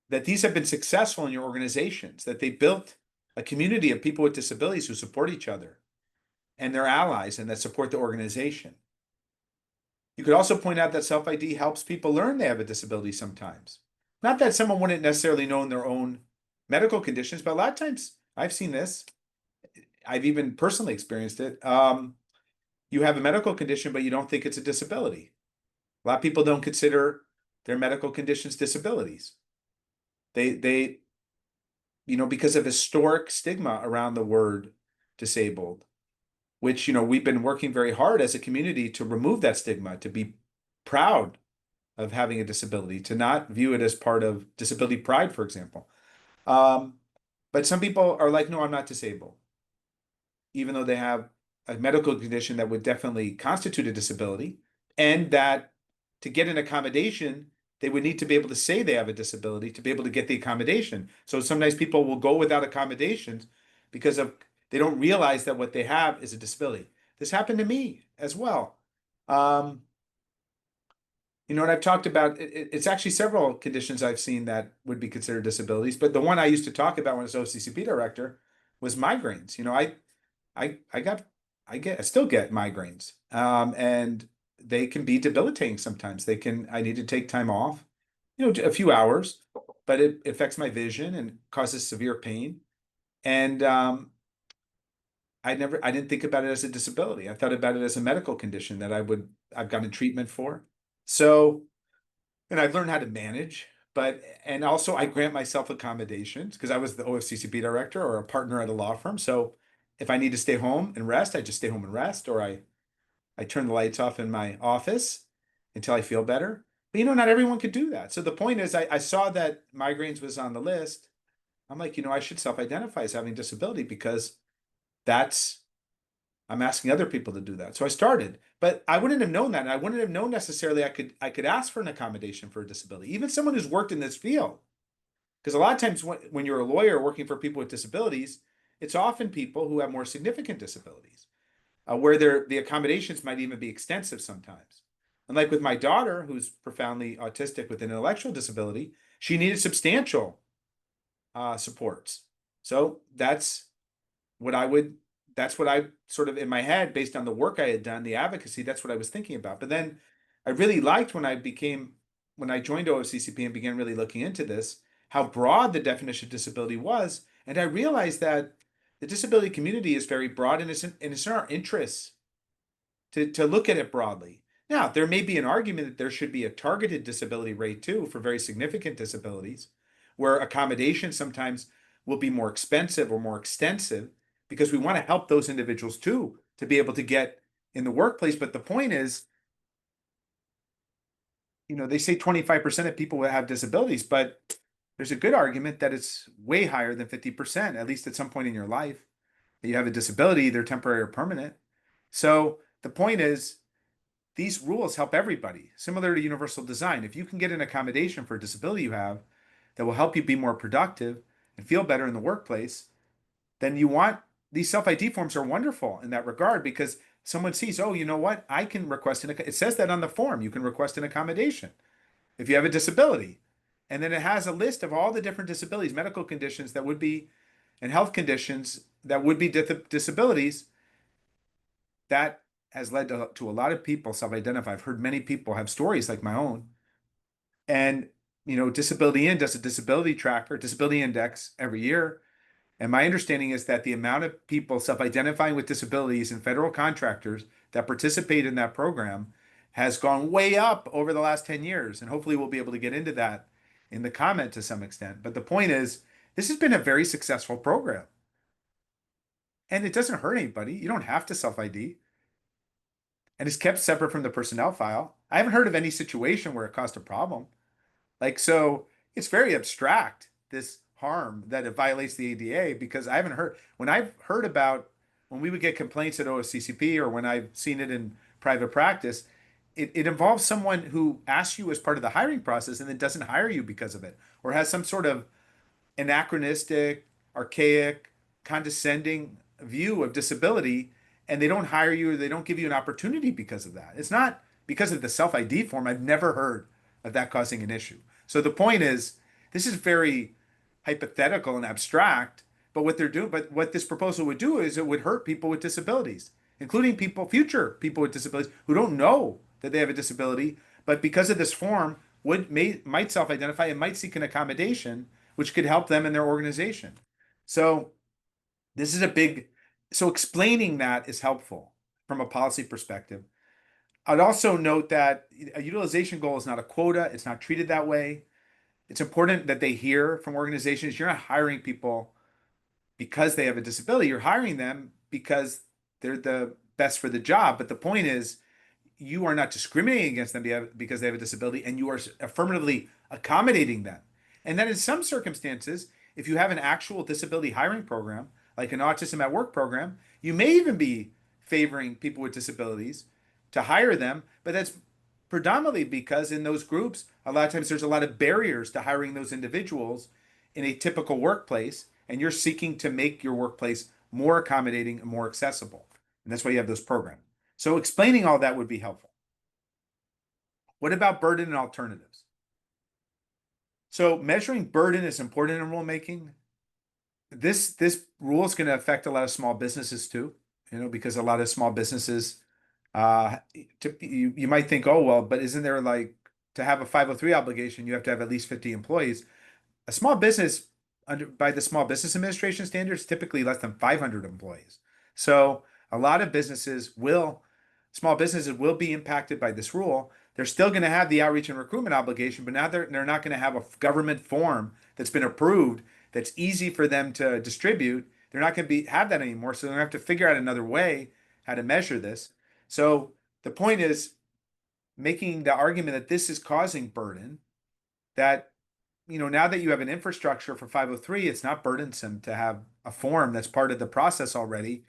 S2: That these have been successful in your organizations, that they built a community of people with disabilities who support each other and their allies and that support the organization. You could also point out that self-ID helps people learn they have a disability sometimes. Not that someone wouldn't necessarily know their own medical conditions, but a lot of times I've seen this. I've even personally experienced it. You have a medical condition, but you don't think it's a disability. A lot of people don't consider their medical conditions disabilities. They because of historic stigma around the word disabled, which, we've been working very hard as a community to remove that stigma, to be proud of having a disability, to not view it as part of disability pride, for example. Um, but some people are like, no, I'm not disabled, even though they have a medical condition that would definitely constitute a disability, and that to get an accommodation, they would need to be able to say they have a disability to be able to get the accommodation. So sometimes people will go without accommodations because of they don't realize that what they have is a disability. This happened to me as well. Um, and I've talked about it's actually several conditions I've seen that would be considered disabilities, but the one I used to talk about when I was OCCP director was migraines. I got I still get migraines. And they can be debilitating sometimes. I need to take time off, a few hours, but it affects my vision and causes severe pain. And I didn't think about it as a disability. I thought about it as a medical condition that I've gotten treatment for. So, and I've learned how to manage, and also I grant myself accommodations because I was the OFCCP director or a partner at a law firm. So if I need to stay home and rest, I just stay home and rest, or I turn the lights off in my office until I feel better. But not everyone could do that. So the point is, I saw that migraines was on the list. I'm like, I should self-identify as having disability because that's I'm asking other people to do that. So I started, but I wouldn't have known that. And I wouldn't have known necessarily I could ask for an accommodation for a disability, even someone who's worked in this field. Because a lot of times when you're a lawyer working for people with disabilities, it's often people who have more significant disabilities, where the accommodations might even be extensive sometimes. And like with my daughter, who's profoundly autistic with an intellectual disability, she needed substantial supports. So what I would, that's what I sort of in my head, based on the work I had done, the advocacy, that's what I was thinking about. But then I really liked when I joined OFCCP and began really looking into this, how broad the definition of disability was. And I realized that the disability community is very broad, and it's in our interests to look at it broadly. Now, there may be an argument that there should be a targeted disability rate too for very significant disabilities, where accommodation sometimes will be more expensive or more extensive because we want to help those individuals too to be able to get in the workplace. But the point is, they say 25% of people will have disabilities, but there's a good argument that it's way higher than 50%, at least at some point in your life, that you have a disability, either temporary or permanent. So the point is, these rules help everybody, similar to universal design. If you can get an accommodation for a disability you have that will help you be more productive and feel better in the workplace, then these self-ID forms are wonderful in that regard because someone sees, oh, you know what? I can request it says that on the form, you can request an accommodation if you have a disability. And then it has a list of all the different disabilities, medical conditions that would be, and health conditions that would be disabilities that has led to a lot of people self-identify. I've heard many people have stories like my own. And, Disability In does a disability tracker, disability index every year. And my understanding is that the amount of people self-identifying with disabilities and federal contractors that participate in that program has gone way up over the last 10 years. And hopefully we'll be able to get into that in the comment to some extent. But the point is, this has been a very successful program. And it doesn't hurt anybody. You don't have to self-ID. And it's kept separate from the personnel file. I haven't heard of any situation where it caused a problem. So it's very abstract, this harm that it violates the ADA, because I haven't heard, when we would get complaints at OSCCP or when I've seen it in private practice, it involves someone who asks you as part of the hiring process and then doesn't hire you because of it, or has some sort of anachronistic, archaic, condescending view of disability, and they don't hire you or they don't give you an opportunity because of that. It's not because of the self ID form. I've never heard of that causing an issue. So the point is, this is very hypothetical and abstract, but what this proposal would do is it would hurt people with disabilities, including future people with disabilities who don't know that they have a disability, but because of this form might self-identify and might seek an accommodation, which could help them in their organization. So this is so explaining that is helpful from a policy perspective. I'd also note that a utilization goal is not a quota. It's not treated that way. It's important that they hear from organizations. You're not hiring people because they have a disability. You're hiring them because they're the best for the job. But the point is, you are not discriminating against them because they have a disability, and you are affirmatively accommodating them. And then in some circumstances, if you have an actual disability hiring program, like an autism at work program, you may even be favoring people with disabilities to hire them. But that's predominantly because in those groups, a lot of times there's a lot of barriers to hiring those individuals in a typical workplace, and you're seeking to make your workplace more accommodating and more accessible. And that's why you have those programs. So explaining all that would be helpful. What about burden and alternatives? So measuring burden is important in rulemaking. This rule is going to affect a lot of small businesses too, because a lot of small businesses, you might think, oh, well, but isn't there like to have a 503 obligation, you have to have at least 50 employees. A small business by the Small Business Administration standards, typically less than 500 employees. So a lot of small businesses will be impacted by this rule. They're still going to have the outreach and recruitment obligation, but now they're not going to have a government form that's been approved that's easy for them to distribute. They're not going to have that anymore. So they're going to have to figure out another way how to measure this. So the point is making the argument that this is causing burden, that now that you have an infrastructure for 503, it's not burdensome to have a form that's part of the process already.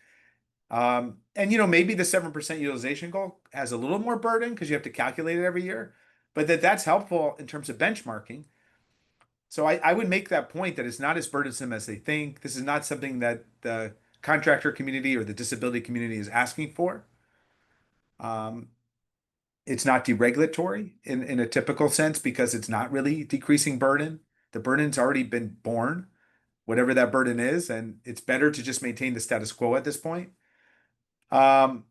S2: And maybe the 7% utilization goal has a little more burden because you have to calculate it every year, but that's helpful in terms of benchmarking. So I would make that point that it's not as burdensome as they think. This is not something that the contractor community or the disability community is asking for. It's not deregulatory in a typical sense because it's not really decreasing burden. The burden's already been borne, whatever that burden is, and it's better to just maintain the status quo at this point. And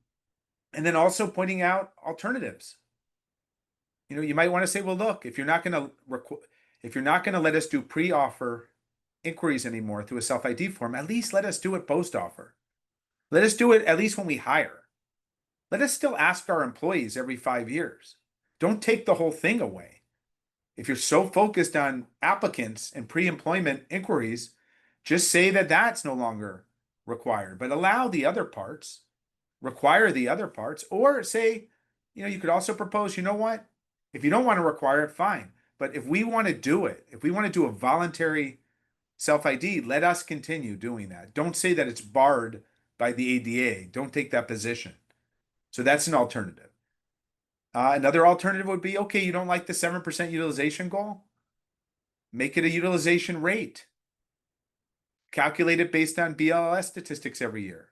S2: then also pointing out alternatives. You might want to say, well, look, if you're not going to let us do pre-offer inquiries anymore through a self-ID form, at least let us do it post-offer. Let us do it at least when we hire. Let us still ask our employees every 5 years. Don't take the whole thing away. If you're so focused on applicants and pre-employment inquiries, just say that that's no longer required, but allow the other parts, require the other parts, or say, you could also propose, what? If you don't want to require it, fine. But if we want to do it, if we want to do a voluntary self-ID, let us continue doing that. Don't say that it's barred by the ADA. Don't take that position. So that's an alternative. Another alternative would be, okay, you don't like the 7% utilization goal? Make it a utilization rate. Calculate it based on BLS statistics every year.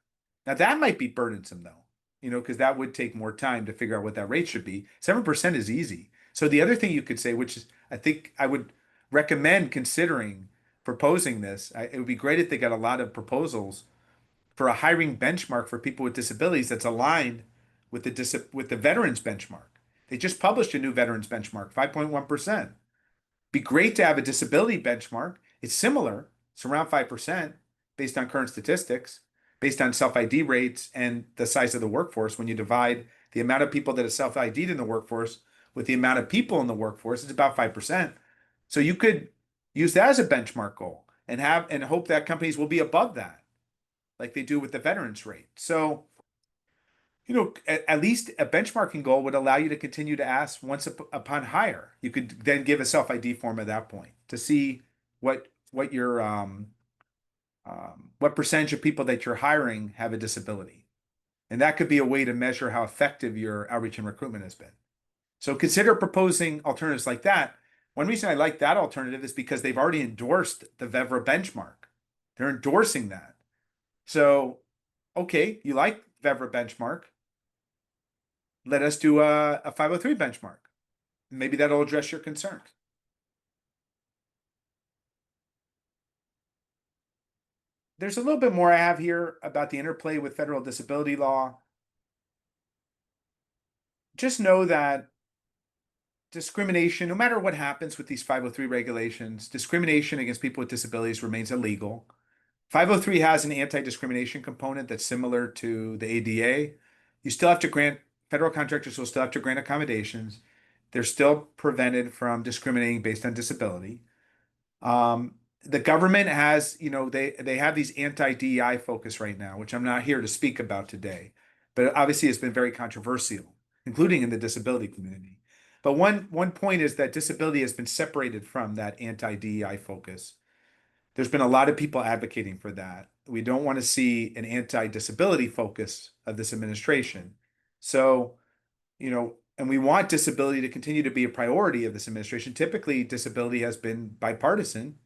S2: Now that might be burdensome though, because that would take more time to figure out what that rate should be. 7% is easy. So the other thing you could say, which is, I think I would recommend considering proposing this, it would be great if they got a lot of proposals for a hiring benchmark for people with disabilities that's aligned with the veterans benchmark. They just published a new veterans benchmark, 5.1%. Be great to have a disability benchmark. It's similar. It's around 5% based on current statistics, based on self-ID rates and the size of the workforce. When you divide the amount of people that are self-ID'd in the workforce with the amount of people in the workforce, it's about 5%. So you could use that as a benchmark goal and hope that companies will be above that, like they do with the veterans rate. So, at least a benchmarking goal would allow you to continue to ask once upon hire. You could then give a self-ID form at that point to see what your what percentage of people that you're hiring have a disability. And that could be a way to measure how effective your outreach and recruitment has been. So consider proposing alternatives like that. One reason I like that alternative is because they've already endorsed the VEVRA benchmark. They're endorsing that. So, okay, you like VEVRA benchmark. Let us do a 503 benchmark. Maybe that'll address your concerns. There's a little bit more I have here about the interplay with federal disability law. Just know that discrimination, no matter what happens with these 503 regulations, discrimination against people with disabilities remains illegal. 503 has an anti-discrimination component that's similar to the ADA. Federal contractors will still have to grant accommodations. They're still prevented from discriminating based on disability. the government has, they have these anti-DEI focus right now, which I'm not here to speak about today, but obviously it's been very controversial, including in the disability community. But one point is that disability has been separated from that anti-DEI focus. There's been a lot of people advocating for that. We don't want to see an anti-disability focus of this administration. So, and we want disability to continue to be a priority of this administration. Typically, disability has been bipartisan.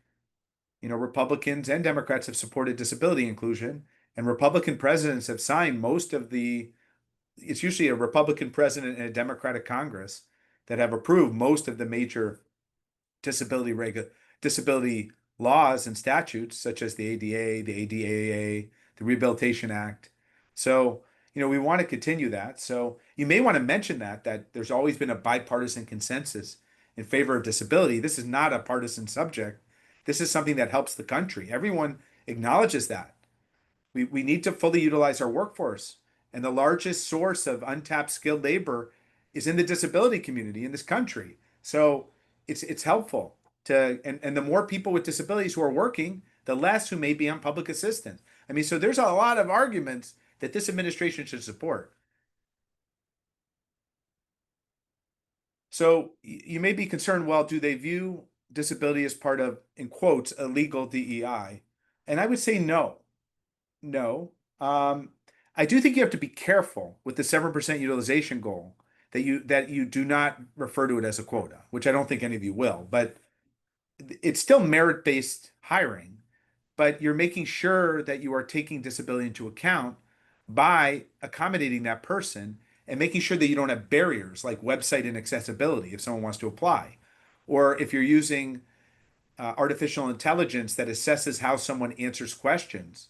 S2: Republicans and Democrats have supported disability inclusion, and Republican presidents have signed most of it's usually a Republican president and a Democratic Congress that have approved most of the major disability laws and statutes, such as the ADA, the ADAA, the Rehabilitation Act. So, we want to continue that. So you may want to mention that there's always been a bipartisan consensus in favor of disability. This is not a partisan subject. This is something that helps the country. Everyone acknowledges that. We need to fully utilize our workforce. And the largest source of untapped skilled labor is in the disability community in this country. So it's helpful and the more people with disabilities who are working, the less who may be on public assistance. I mean, so there's a lot of arguments that this administration should support. So you may be concerned, well, do they view disability as part of, in quotes, illegal DEI? And I would say no. No. I do think you have to be careful with the 7% utilization goal that you do not refer to it as a quota, which I don't think any of you will, but it's still merit-based hiring, but you're making sure that you are taking disability into account by accommodating that person and making sure that you don't have barriers like website inaccessibility if someone wants to apply, or if you're using artificial intelligence that assesses how someone answers questions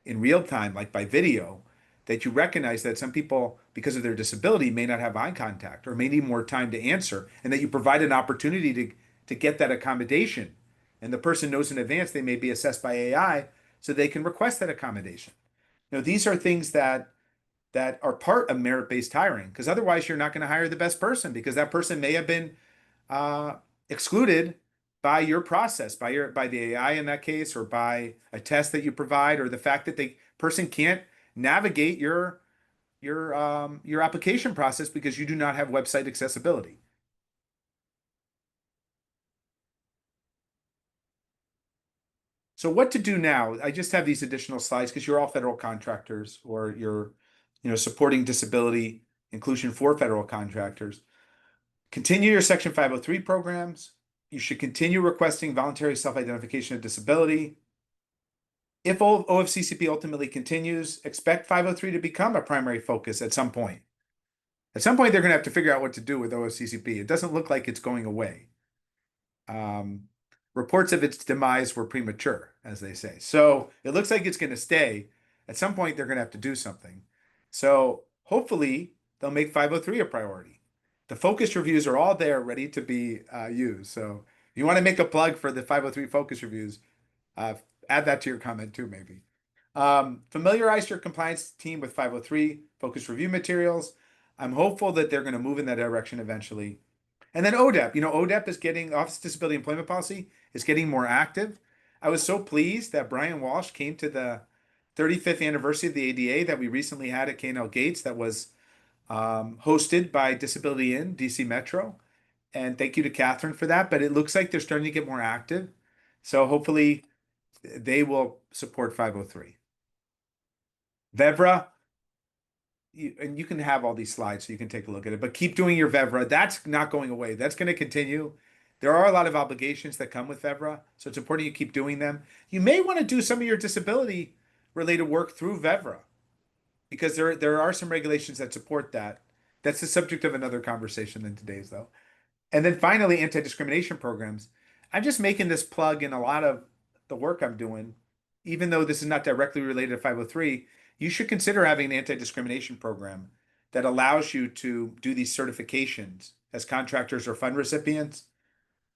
S2: in real time, like by video, that you recognize that some people, because of their disability, may not have eye contact or may need more time to answer, and that you provide an opportunity to get that accommodation. And the person knows in advance they may be assessed by AI, so they can request that accommodation. These are things that are part of merit-based hiring, because otherwise you're not going to hire the best person, because that person may have been excluded by your process, by the AI in that case, or by a test that you provide, or the fact that the person can't navigate your application process because you do not have website accessibility. So what to do now? I just have these additional slides because you're all federal contractors, or you're, supporting disability inclusion for federal contractors. Continue your Section 503 programs. You should continue requesting voluntary self-identification of disability. If OFCCP ultimately continues, expect 503 to become a primary focus at some point. At some point, they're going to have to figure out what to do with OFCCP. It doesn't look like it's going away. Reports of its demise were premature, as they say. So it looks like it's going to stay. At some point, they're going to have to do something. So hopefully, they'll make 503 a priority. The focus reviews are all there, ready to be used. So if you want to make a plug for the 503 focus reviews, add that to your comment too, maybe. Familiarize your compliance team with 503 focus review materials. I'm hopeful that they're going to move in that direction eventually. And then ODEP, ODEP is getting, Office of Disability Employment Policy is getting more active. I was so pleased that Brian Walsh came to the 35th anniversary of the ADA that we recently had at K&L Gates, that was hosted by Disability in DC Metro. And thank you to Catherine for that. But it looks like they're starting to get more active. So hopefully they will support 503. VEVRA, and you can have all these slides so you can take a look at it, but keep doing your VEVRA. That's not going away. That's going to continue. There are a lot of obligations that come with VEVRA, so it's important you keep doing them. You may want to do some of your disability related work through VEVRA, because there are some regulations that support that. That's the subject of another conversation than today's, though. And then finally, anti-discrimination programs. I'm just making this plug in a lot of the work I'm doing, even though this is not directly related to 503. You should consider having an anti-discrimination program that allows you to do these certifications as contractors or fund recipients.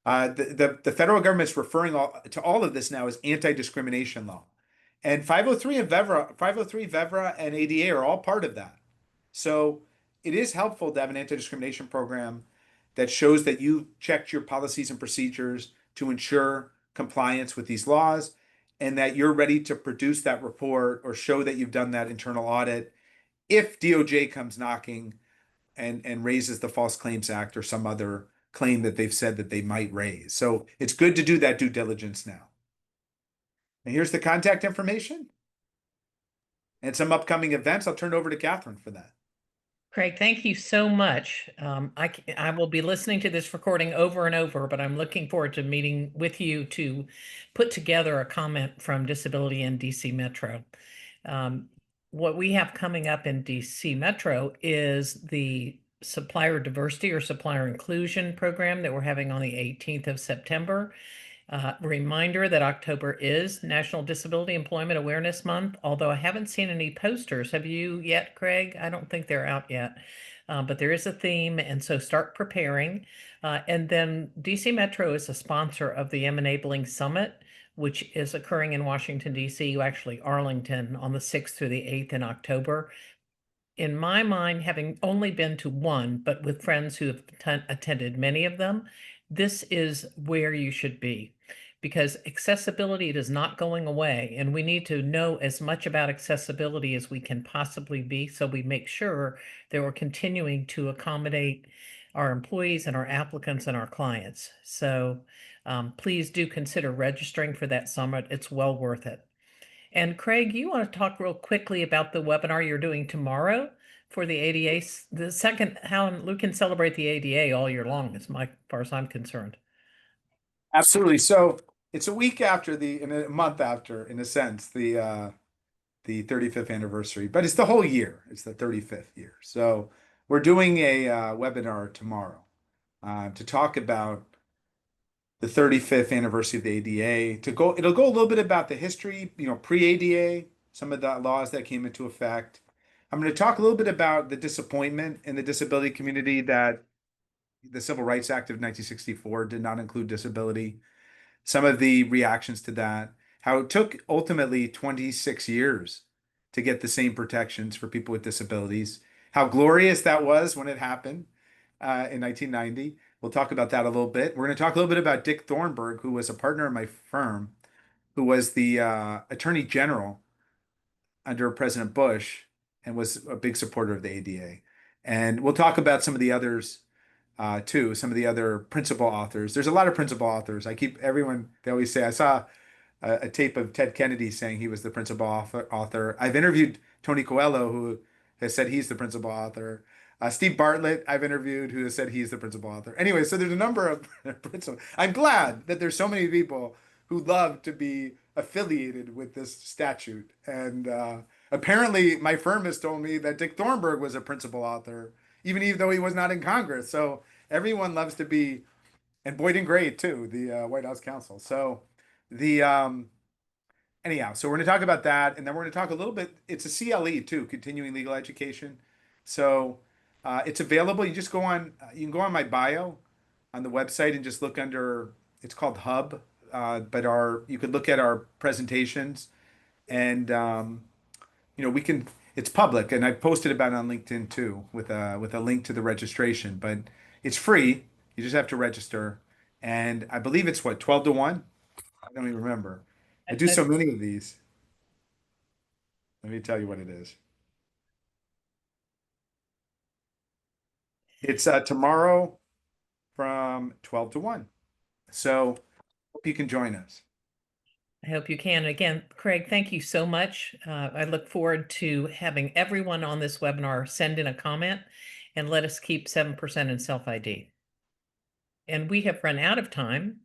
S2: The federal government's referring to all of this now as anti-discrimination law. And 503 and VEVRA, 503, VEVRA, and ADA are all part of that. So it is helpful to have an anti-discrimination program that shows that you checked your policies and procedures to ensure compliance with these laws and that you're ready to produce that report or show that you've done that internal audit if DOJ comes knocking and raises the False Claims Act or some other claim that they've said that they might raise. So it's good to do that due diligence now. And here's the contact information and some upcoming events. I'll turn it over to Catherine for that.
S1: Craig, thank you so much. I will be listening to this recording over and over, but I'm looking forward to meeting with you to put together a comment from Disability in DC Metro. What we have coming up in DC Metro is the supplier diversity or supplier inclusion program that we're having on the 18th of September. Reminder that October is National Disability Employment Awareness Month, although I haven't seen any posters. Have you yet, Craig? I don't think they're out yet, but there is a theme, and so start preparing. And then DC Metro is a sponsor of the M-Enabling Summit, which is occurring in Washington, DC, actually Arlington, on the 6th through the 8th in October. In my mind, having only been to one, but with friends who have attended many of them, this is where you should be because accessibility is not going away, and we need to know as much about accessibility as we can possibly be so we make sure that we're continuing to accommodate our employees and our applicants and our clients. So please do consider registering for that summit. It's well worth it. And Craig, you want to talk real quickly about the webinar you're doing tomorrow for the ADA, the second, how we can celebrate the ADA all year long, as far as I'm concerned.
S2: Absolutely. So it's a week after in a month after, in a sense, the 35th anniversary, but it's the whole year. It's the 35th year. So we're doing a webinar tomorrow to talk about the 35th anniversary of the ADA. It'll go a little bit about the history, pre-ADA, some of the laws that came into effect. I'm going to talk a little bit about the disappointment in the disability community that the Civil Rights Act of 1964 did not include disability, some of the reactions to that, how it took ultimately 26 years to get the same protections for people with disabilities, how glorious that was when it happened in 1990. We'll talk about that a little bit. We're going to talk a little bit about Dick Thornburgh, who was a partner in my firm, who was the Attorney General under President Bush and was a big supporter of the ADA. And we'll talk about some of the others too, some of the other principal authors. There's a lot of principal authors. They always say, I saw a tape of Ted Kennedy saying he was the principal author. I've interviewed Tony Coelho, who has said he's the principal author. Steve Bartlett, I've interviewed, who has said he's the principal author. Anyway, so there's a number of principal. I'm glad that there's so many people who love to be affiliated with this statute. And apparently my firm has told me that Dick Thornburgh was a principal author, even though he was not in Congress. So everyone loves to be, and Boyd and Gray too, the White House counsel. So anyhow, so we're going to talk about that. And then we're going to talk a little bit, it's a CLE too, continuing legal education. So it's available. You can go on my bio on the website and just look under, it's called Hub. But you could look at our presentations and, it's public, and I posted about it on LinkedIn too with a link to the registration, but it's free. You just have to register. And I believe it's 12 to 1? I don't even remember. I do so many of these. Let me tell you what it is. It's tomorrow from 12 to 1. So hope you can join us.
S1: I hope you can. Again, Craig, thank you so much. I look forward to having everyone on this webinar send in a comment and let us keep 7% in self-ID. And we have run out of time,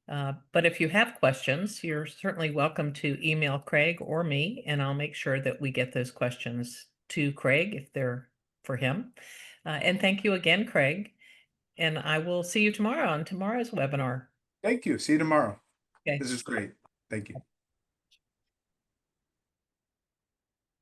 S1: but if you have questions, you're certainly welcome to email Craig or me, and I'll make sure that we get those questions to Craig if they're for him. And thank you again, Craig. And I will see you tomorrow on tomorrow's webinar.
S2: Thank you. See you tomorrow.
S1: Okay.
S2: This is great. Thank you.